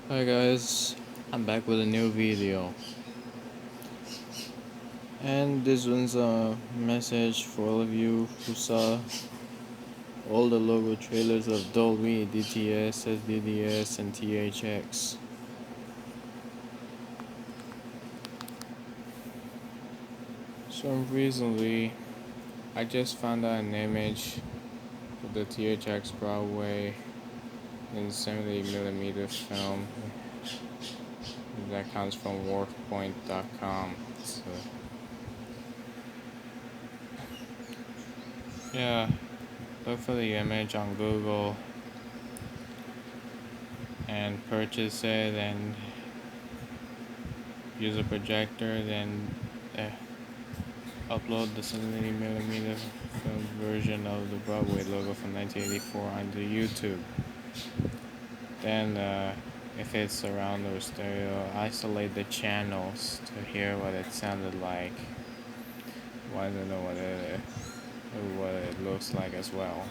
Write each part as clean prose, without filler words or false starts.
Hi guys, I'm back with a new video, and this one's a message for all of you who saw all the logo trailers of Dolby, DTS, sdds, and THX. So recently, I just found out an image of the THX Broadway in 70mm film that comes from worthpoint.com. So, yeah, look for the image on Google and purchase it and use a projector, then uh, upload the 70mm film version of the Broadway logo from 1984 onto YouTube. Then, if it's surround or stereo, isolate the channels to hear what it sounded like. Want to know what it looks like as well.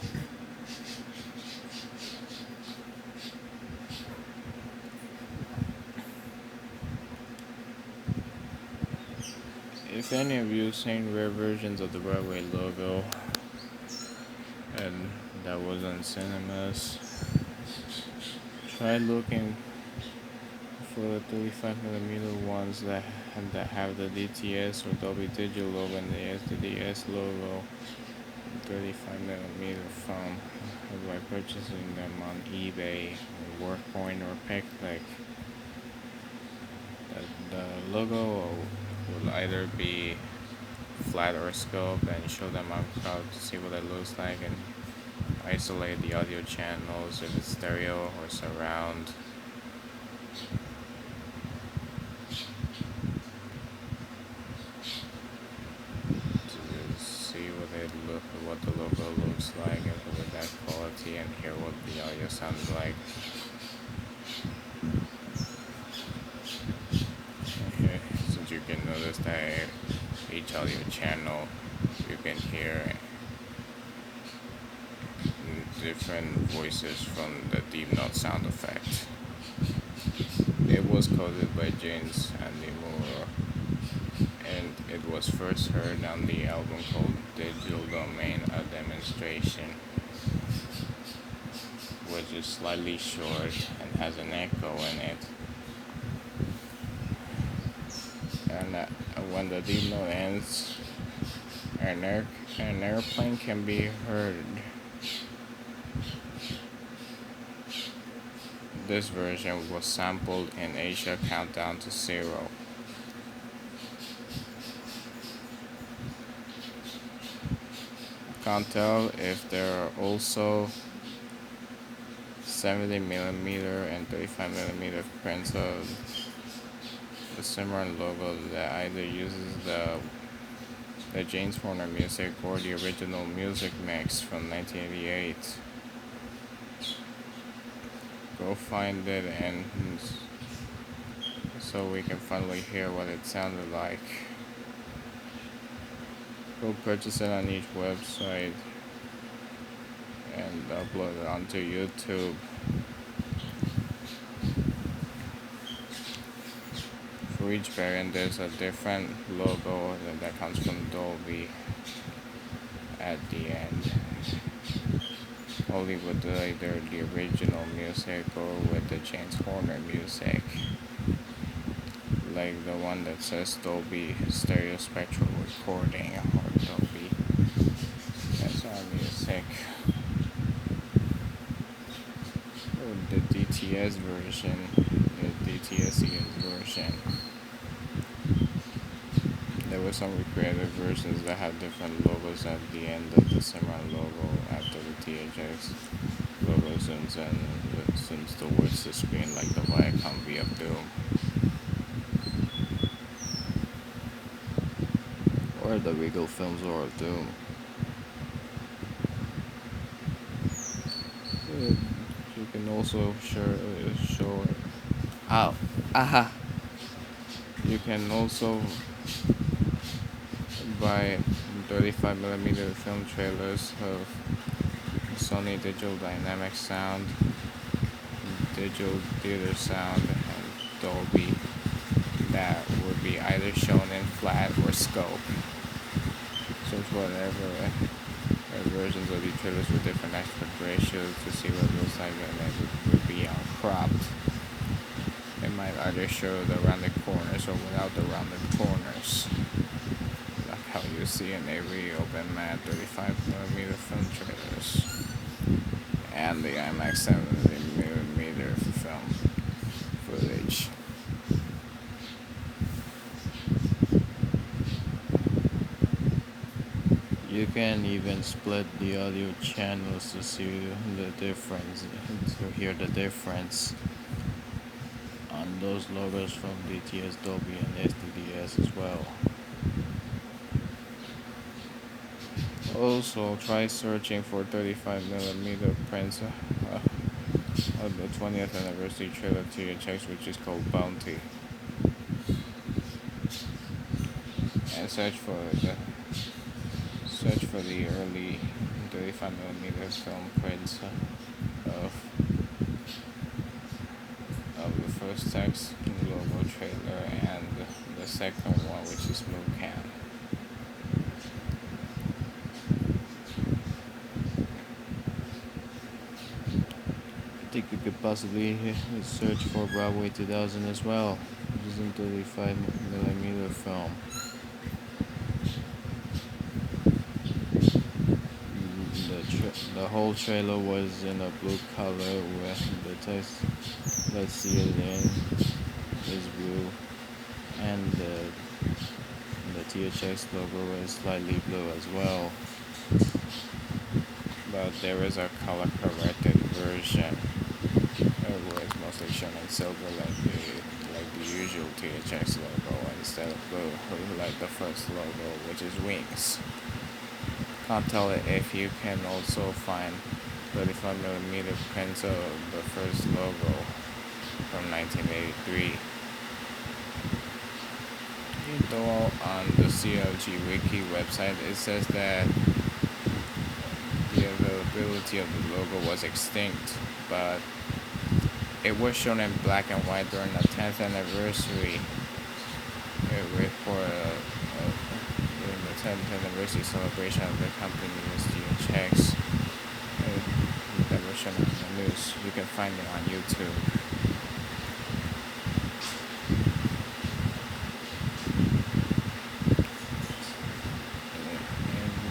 If any of you seen rare versions of the Broadway logo and that was on cinemas, try looking for the 35mm ones that have the DTS or Dolby Digital logo and the sdds logo, 35mm film by purchasing them on eBay, WorkPoint, or PicClick. The logo will either be flat or scoped and show them out crowd to see what it looks like and isolate the audio channels if it's stereo or surround. To see what the logo looks like and with that quality and hear what the audio sounds like. Okay, since you can notice that each audio channel you can hear different voices from the deep note sound effect. It was coded by James Andy Moore, and it was first heard on the album called Digital Domain, a Demonstration, which is slightly short and has an echo in it. And when the deep note ends, an airplane can be heard. This version was sampled in Asia Countdown to Zero. Can't tell if there are also 70mm and 35mm prints of the Cimarron logo that either uses the James Horner music or the original music mix from 1988. Go find it and so we can finally hear what it sounded like. Go purchase it on each website and upload it onto YouTube. For each variant there's a different logo that comes from Dolby at the end. Only with either the original music or with the James Horner music. Like the one that says Dolby Stereo Spectral Recording or Dolby. That's our music. Or the DTS version, the DTSES version. There were some recreated versions that had different logos at the end of the Cimarron logo after the THX logo zooms in. It zooms towards the screen like the Viacom V of Doom. Or the Regal Films or of Doom. You can also show ow, aha. You can also buy 35mm film trailers of Sony Digital Dynamic Sound, digital theater sound and Dolby that would be either shown in flat or scope. Search whatever versions of these trailers with different aspect ratios to see what it looks like, and then it would be uncropped. It might either show the rounded corners or without the rounded corners, like how you see in every open mat 35mm film trailers and the IMAX 70mm film footage. You can even split the audio channels to see the difference, to hear the difference on those logos from DTS, Dolby, and sdds as well. Also, try searching for 35mm prints of the 20th anniversary trailer THX, which is called Bounty, and search for the early 35mm film prints of the first text logo trailer and the second one, which is Moocan. I think you could possibly search for Broadway 2000 as well, which is in 35mm film. The whole trailer was in a blue color with the text "Let's see it in" is blue, and the THX logo is slightly blue as well. But there is a color corrected version where it's mostly shown in silver, like the usual THX logo, instead of blue, like the first logo, which is wings. Can't tell if you can also find 35mm prints of the first logo from 1983. Though on the CLG Wiki website it says that the availability of the logo was extinct, but it was shown in black and white during the 10th anniversary during the 10th anniversary celebration of the company's THX. That was shown on the news. You can find it on YouTube.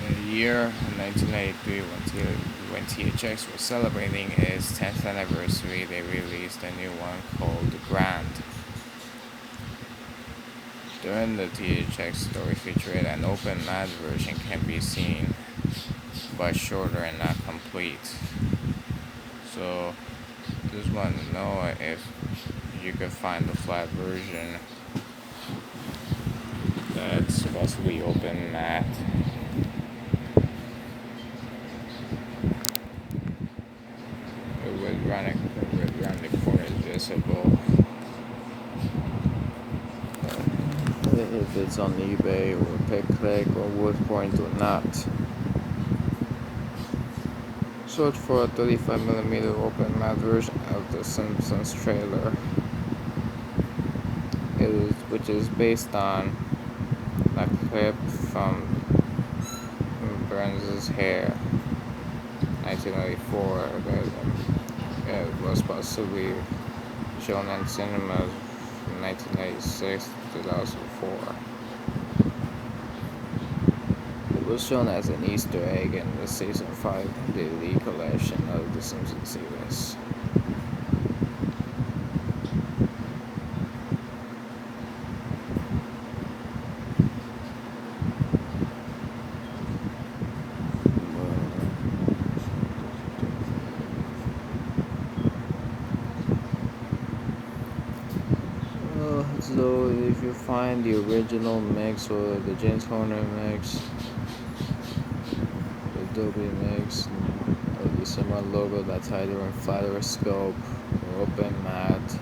In the year 1993, when THX was celebrating its 10th anniversary, they released a new one called Grand. During the THX story featurette, an open mat version can be seen, but shorter and not complete. So, just want to know if you could find the flat version that's possibly open mat. With rounded corners visible. If it's on eBay or PickClick or Woodpoint or not. Search for a 35mm open mat version of the Simpsons trailer, which is based on a clip from Burns' Hair, 1994. It was possibly shown in cinemas from 1996 to 2004. It was shown as an Easter egg in the Season 5 DVD collection of the Simpsons series. So if you find the original mix or the James Horner mix, the Dolby mix, or the similar logo that's either in flat or scope or open mat,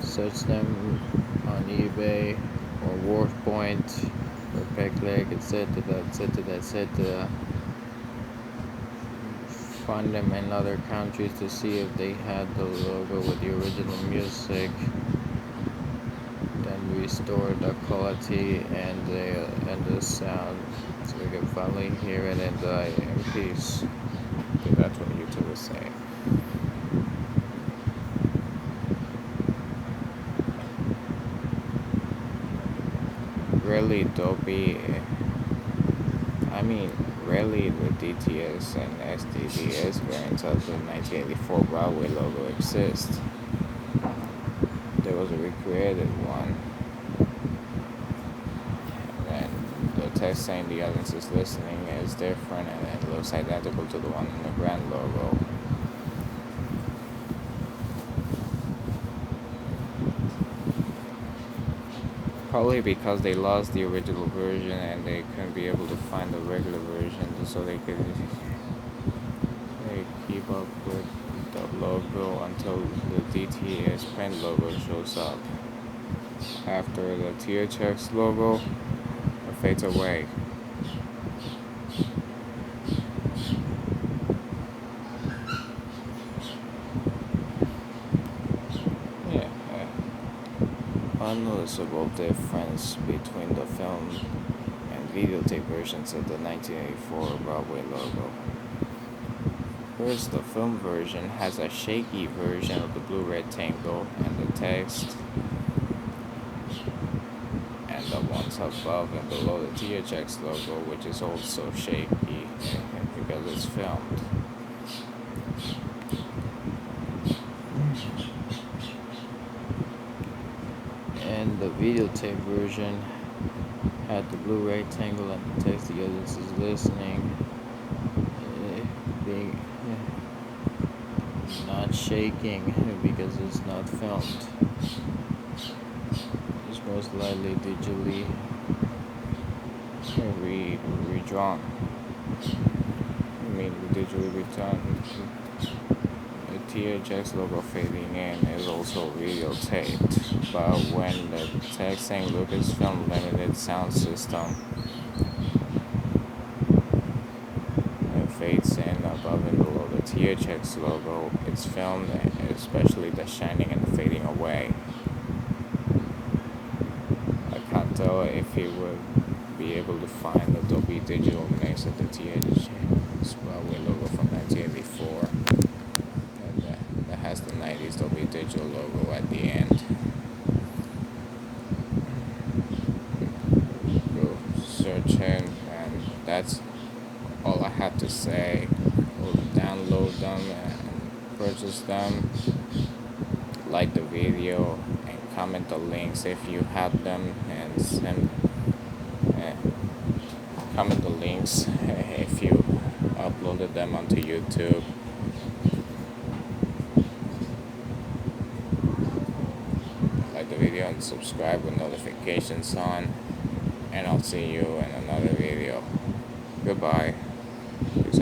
search them on eBay or WorthPoint or PickClick, etc. find them in other countries to see if they had the logo with the original music, then restore the quality and the sound so we can finally hear it in peace. Okay, that's what YouTube is saying. Really dolby, rarely the DTS and sdds variants of the 1984 Broadway logo exist. There was a recreated one, and the text saying the audience is listening is different, and it looks identical to the one in the grand logo. Probably because they lost the original version and they couldn't be able to find the regular version, so they could keep up with the logo until the DTS print logo shows up. After the THX logo, it fades away. Yeah, unnoticeable difference between the film and videotape versions of the 1984 Broadway logo. First, the film version has a shaky version of the blue rectangle and the text, and the ones above and below the THX logo, which is also shaky because it's filmed. And the videotape version had the blue rectangle and the text the audience is listening being not shaking because it's not filmed. It's most likely digitally redrawn. Digitally redrawn. The THX logo fading in is also videotaped, but when the text saying Lucasfilm Limited Sound System fades in above and below the THX logo, it's filmed, especially the shining and the fading away. I can't tell if you would be able to find the Dolby digital mix of the THX Broadway logo from 1984 that has the 90s Dolby digital logo at the end. Go search it, and that's all I have to say. We'll download them and purchase them. Like the video and comment the links if you have them, and send comment the links if you uploaded them onto YouTube. Like the video and subscribe with notifications on, and I'll see you in another video. Goodbye. Peace.